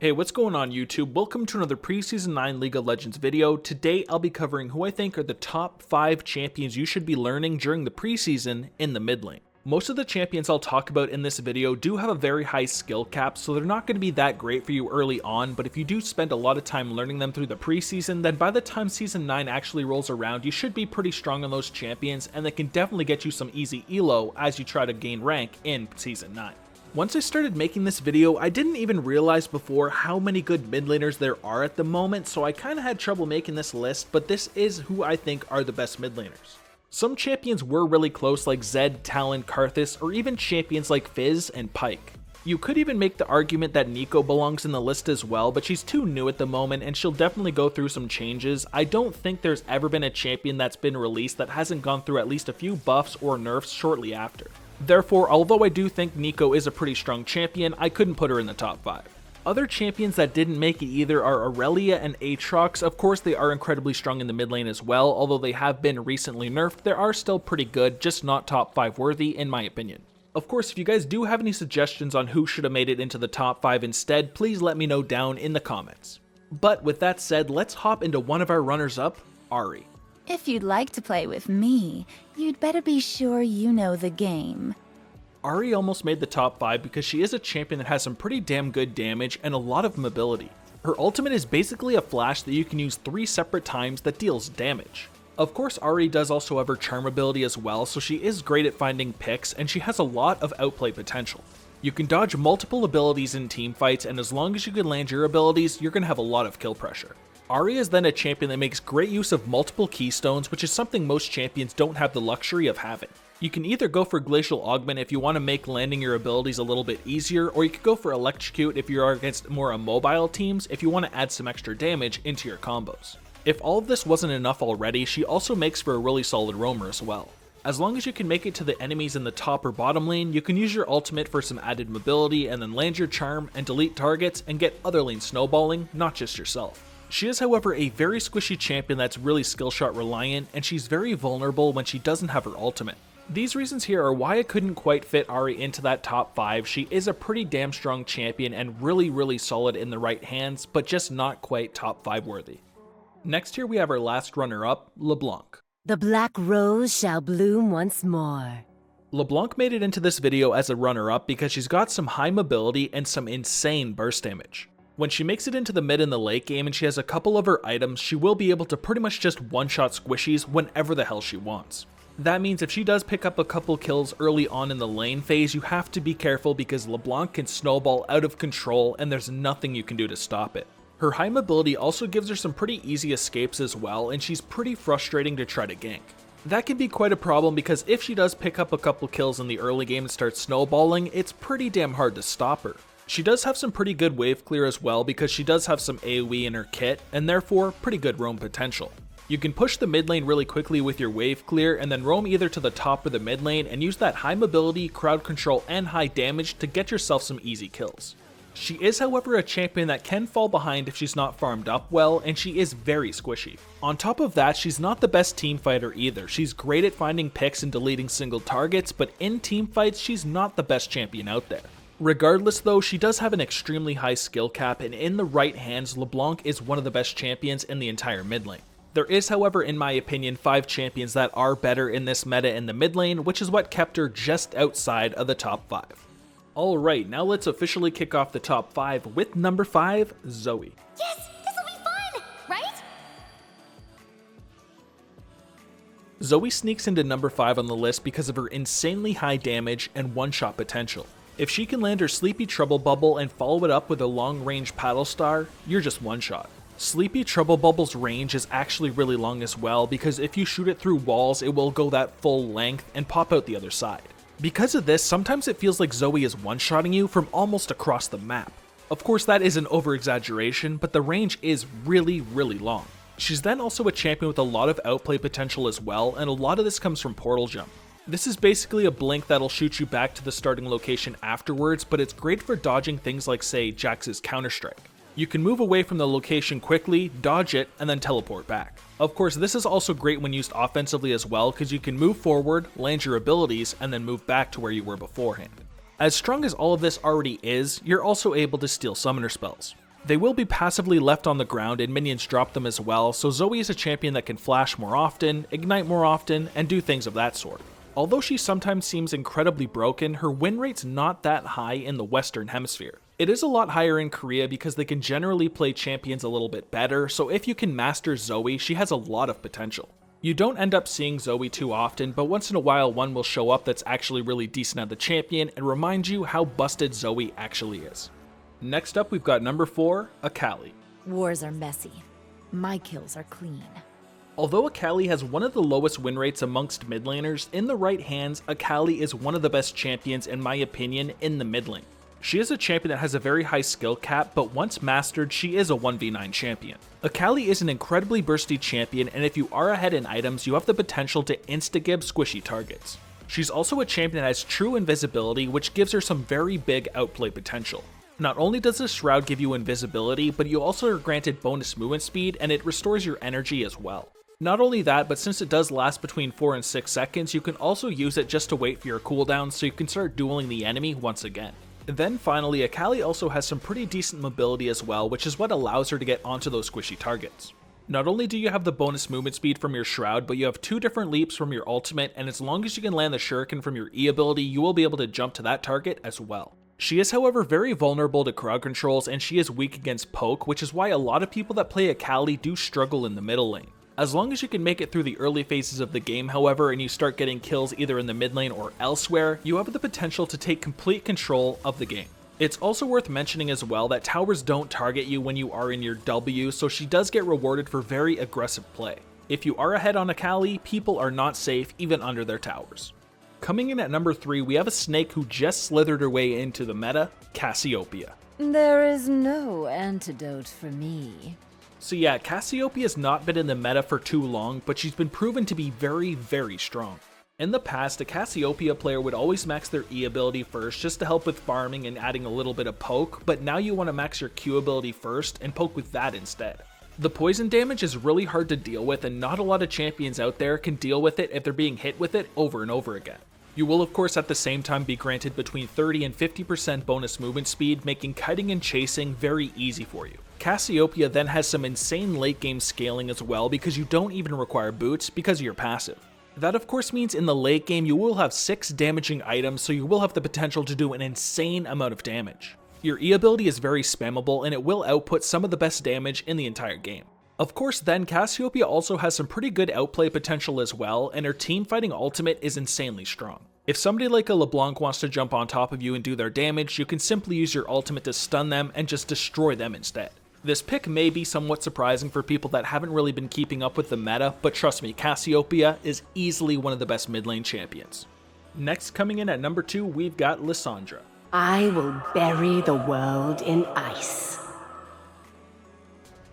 Hey, what's going on YouTube? Welcome to another Preseason 9 League of Legends video. Today I'll be covering who I think are the top 5 champions you should be learning during the preseason in the mid lane. Most of the champions I'll talk about in this video do have a very high skill cap, so they're not going to be that great for you early on, but if you do spend a lot of time learning them through the preseason, then by the time Season 9 actually rolls around, you should be pretty strong on those champions, and they can definitely get you some easy elo as you try to gain rank in Season 9. Once I started making this video, I didn't even realize before how many good mid laners there are at the moment, so I kinda had trouble making this list, but this is who I think are the best mid laners. Some champions were really close like Zed, Talon, Karthus, or even champions like Fizz and Pyke. You could even make the argument that Neeko belongs in the list as well, but she's too new at the moment and she'll definitely go through some changes. I don't think there's ever been a champion that's been released that hasn't gone through at least a few buffs or nerfs shortly after. Therefore, although I do think Neeko is a pretty strong champion, I couldn't put her in the top 5. Other champions that didn't make it either are Aurelia and Aatrox. Of course, they are incredibly strong in the mid lane as well, although they have been recently nerfed, they are still pretty good, just not top 5 worthy in my opinion. Of course, if you guys do have any suggestions on who should have made it into the top 5 instead, please let me know down in the comments. But with that said, let's hop into one of our runners-up, Ahri. If you'd like to play with me, you'd better be sure you know the game. Ahri almost made the top 5 because she is a champion that has some pretty damn good damage and a lot of mobility. Her ultimate is basically a flash that you can use 3 separate times that deals damage. Of course, Ahri does also have her charm ability as well, so she is great at finding picks and she has a lot of outplay potential. You can dodge multiple abilities in teamfights, and as long as you can land your abilities, you're going to have a lot of kill pressure. Ahri is then a champion that makes great use of multiple keystones, which is something most champions don't have the luxury of having. You can either go for Glacial Augment if you want to make landing your abilities a little bit easier, or you could go for Electrocute if you are against more immobile teams if you want to add some extra damage into your combos. If all of this wasn't enough already, she also makes for a really solid roamer as well. As long as you can make it to the enemies in the top or bottom lane, you can use your ultimate for some added mobility and then land your charm and delete targets and get other lanes snowballing, not just yourself. She is, however, a very squishy champion that's really skill shot reliant, and she's very vulnerable when she doesn't have her ultimate. These reasons here are why I couldn't quite fit Ahri into that top 5. She is a pretty damn strong champion and really solid in the right hands, but just not quite top 5 worthy. Next here we have our last runner-up, LeBlanc. The black rose shall bloom once more. LeBlanc made it into this video as a runner-up because she's got some high mobility and some insane burst damage. When she makes it into the mid and the late game and she has a couple of her items, she will be able to pretty much just one-shot squishies whenever the hell she wants. That means if she does pick up a couple kills early on in the lane phase, you have to be careful because LeBlanc can snowball out of control and there's nothing you can do to stop it. Her high mobility also gives her some pretty easy escapes as well, and she's pretty frustrating to try to gank. That can be quite a problem because if she does pick up a couple kills in the early game and starts snowballing, it's pretty damn hard to stop her. She does have some pretty good wave clear as well because she does have some AoE in her kit, and therefore pretty good roam potential. You can push the mid lane really quickly with your wave clear and then roam either to the top or the mid lane and use that high mobility, crowd control, and high damage to get yourself some easy kills. She is, however, a champion that can fall behind if she's not farmed up well, and she is very squishy. On top of that, she's not the best team fighter either. She's great at finding picks and deleting single targets, but in team fights, she's not the best champion out there. Regardless though, she does have an extremely high skill cap, and in the right hands, LeBlanc is one of the best champions in the entire mid lane. There is, however, in my opinion, 5 champions that are better in this meta in the mid lane, which is what kept her just outside of the top 5. Alright, now let's officially kick off the top 5 with number 5, Zoe. Yes, this will be fun, right? Zoe sneaks into number 5 on the list because of her insanely high damage and one-shot potential. If she can land her Sleepy Trouble Bubble and follow it up with a long-range Paddle Star, you're just one-shot. Sleepy Trouble Bubble's range is actually really long as well because if you shoot it through walls, it will go that full length and pop out the other side. Because of this, sometimes it feels like Zoe is one-shotting you from almost across the map. Of course, that is an over-exaggeration, but the range is really long. She's then also a champion with a lot of outplay potential as well, and a lot of this comes from Portal Jump. This is basically a blink that'll shoot you back to the starting location afterwards, but it's great for dodging things like, say, Jax's Counter-Strike. You can move away from the location quickly, dodge it, and then teleport back. Of course, this is also great when used offensively as well because you can move forward, land your abilities, and then move back to where you were beforehand. As strong as all of this already is, you're also able to steal summoner spells. They will be passively left on the ground and minions drop them as well, so Zoe is a champion that can flash more often, ignite more often, and do things of that sort. Although she sometimes seems incredibly broken, her win rate's not that high in the Western Hemisphere. It is a lot higher in Korea because they can generally play champions a little bit better, so if you can master Zoe, she has a lot of potential. You don't end up seeing Zoe too often, but once in a while one will show up that's actually really decent at the champion and remind you how busted Zoe actually is. Next up we've got number 4, Akali. Wars are messy. My kills are clean. Although Akali has one of the lowest win rates amongst mid laners, in the right hands, Akali is one of the best champions in my opinion in the mid lane. She is a champion that has a very high skill cap, but once mastered, she is a 1v9 champion. Akali is an incredibly bursty champion, and if you are ahead in items, you have the potential to insta-gib squishy targets. She's also a champion that has true invisibility, which gives her some very big outplay potential. Not only does the Shroud give you invisibility, but you also are granted bonus movement speed, and it restores your energy as well. Not only that, but since it does last between 4 and 6 seconds, you can also use it just to wait for your cooldown so you can start dueling the enemy once again. Then finally, Akali also has some pretty decent mobility as well, which is what allows her to get onto those squishy targets. Not only do you have the bonus movement speed from your Shroud, but you have 2 different leaps from your ultimate, and as long as you can land the Shuriken from your E ability, you will be able to jump to that target as well. She is however very vulnerable to crowd controls, and she is weak against poke, which is why a lot of people that play Akali do struggle in the middle lane. As long as you can make it through the early phases of the game, however, and you start getting kills either in the mid lane or elsewhere, you have the potential to take complete control of the game. It's also worth mentioning as well that towers don't target you when you are in your W, so she does get rewarded for very aggressive play. If you are ahead on Akali, people are not safe even under their towers. Coming in at number 3, we have a snake who just slithered her way into the meta, Cassiopeia. There is no antidote for me. So yeah, Cassiopeia has not been in the meta for too long, but she's been proven to be very, very strong. In the past, a Cassiopeia player would always max their E ability first just to help with farming and adding a little bit of poke, but now you want to max your Q ability first and poke with that instead. The poison damage is really hard to deal with, and not a lot of champions out there can deal with it if they're being hit with it over and over again. You will of course at the same time be granted between 30 and 50% bonus movement speed, making kiting and chasing very easy for you. Cassiopeia then has some insane late game scaling as well because you don't even require boots because of your passive. That of course means in the late game you will have 6 damaging items, so you will have the potential to do an insane amount of damage. Your E ability is very spammable and it will output some of the best damage in the entire game. Of course then, Cassiopeia also has some pretty good outplay potential as well, and her team fighting ultimate is insanely strong. If somebody like a LeBlanc wants to jump on top of you and do their damage, you can simply use your ultimate to stun them and just destroy them instead. This pick may be somewhat surprising for people that haven't really been keeping up with the meta, but trust me, Cassiopeia is easily one of the best mid lane champions. Next, coming in at number 2, we've got Lissandra. I will bury the world in ice.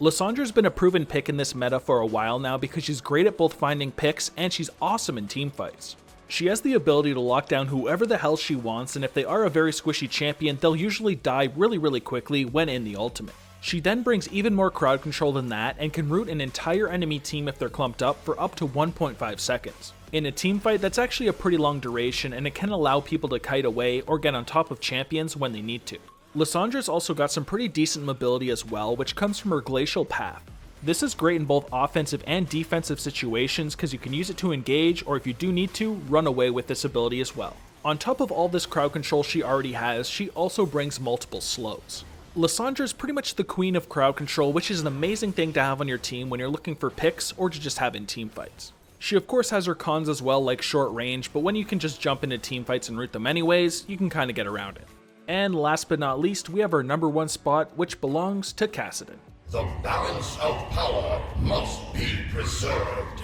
Lissandra's been a proven pick in this meta for a while now because she's great at both finding picks and she's awesome in teamfights. She has the ability to lock down whoever the hell she wants, and if they are a very squishy champion, they'll usually die really quickly when in the ultimate. She then brings even more crowd control than that and can root an entire enemy team if they're clumped up for up to 1.5 seconds. In a teamfight, that's actually a pretty long duration, and it can allow people to kite away or get on top of champions when they need to. Lissandra's also got some pretty decent mobility as well, which comes from her glacial path. This is great in both offensive and defensive situations because you can use it to engage, or if you do need to, run away with this ability as well. On top of all this crowd control she already has, she also brings multiple slows. Lissandra is pretty much the queen of crowd control, which is an amazing thing to have on your team when you're looking for picks or to just have in teamfights. She of course has her cons as well, like short range, but when you can just jump into teamfights and root them anyways, you can kind of get around it. And last but not least, we have our number 1 spot, which belongs to Kassadin. The balance of power must be preserved.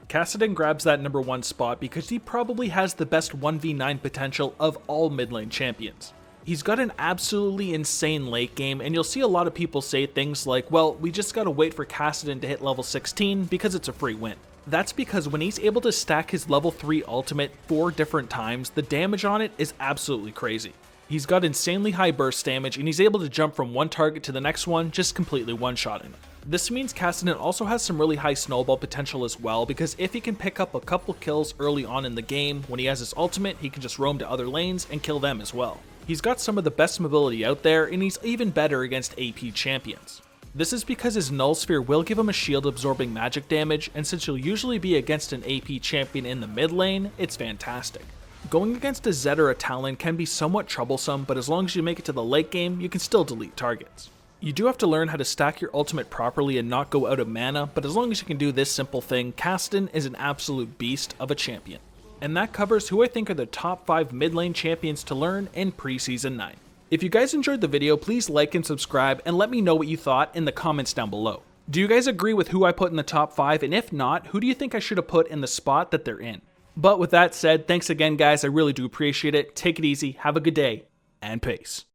Kassadin grabs that number 1 spot because he probably has the best 1v9 potential of all mid lane champions. He's got an absolutely insane late game, and you'll see a lot of people say things like, well, we just gotta wait for Kassadin to hit level 16 because it's a free win. That's because when he's able to stack his level 3 ultimate 4 different times, the damage on it is absolutely crazy. He's got insanely high burst damage, and he's able to jump from one target to the next one, just completely one-shotting them. This means Kassadin also has some really high snowball potential as well, because if he can pick up a couple kills early on in the game, when he has his ultimate, he can just roam to other lanes and kill them as well. He's got some of the best mobility out there, and he's even better against AP champions. This is because his Null Sphere will give him a shield absorbing magic damage, and since you'll usually be against an AP champion in the mid lane, it's fantastic. Going against a Zed or a Talon can be somewhat troublesome, but as long as you make it to the late game, you can still delete targets. You do have to learn how to stack your ultimate properly and not go out of mana, but as long as you can do this simple thing, Kassadin is an absolute beast of a champion. And that covers who I think are the top 5 mid lane champions to learn in Preseason 9. If you guys enjoyed the video, please like and subscribe and let me know what you thought in the comments down below. Do you guys agree with who I put in the top 5, and if not, who do you think I should have put in the spot that they're in? But with that said, thanks again guys, I really do appreciate it. Take it easy, have a good day, and peace.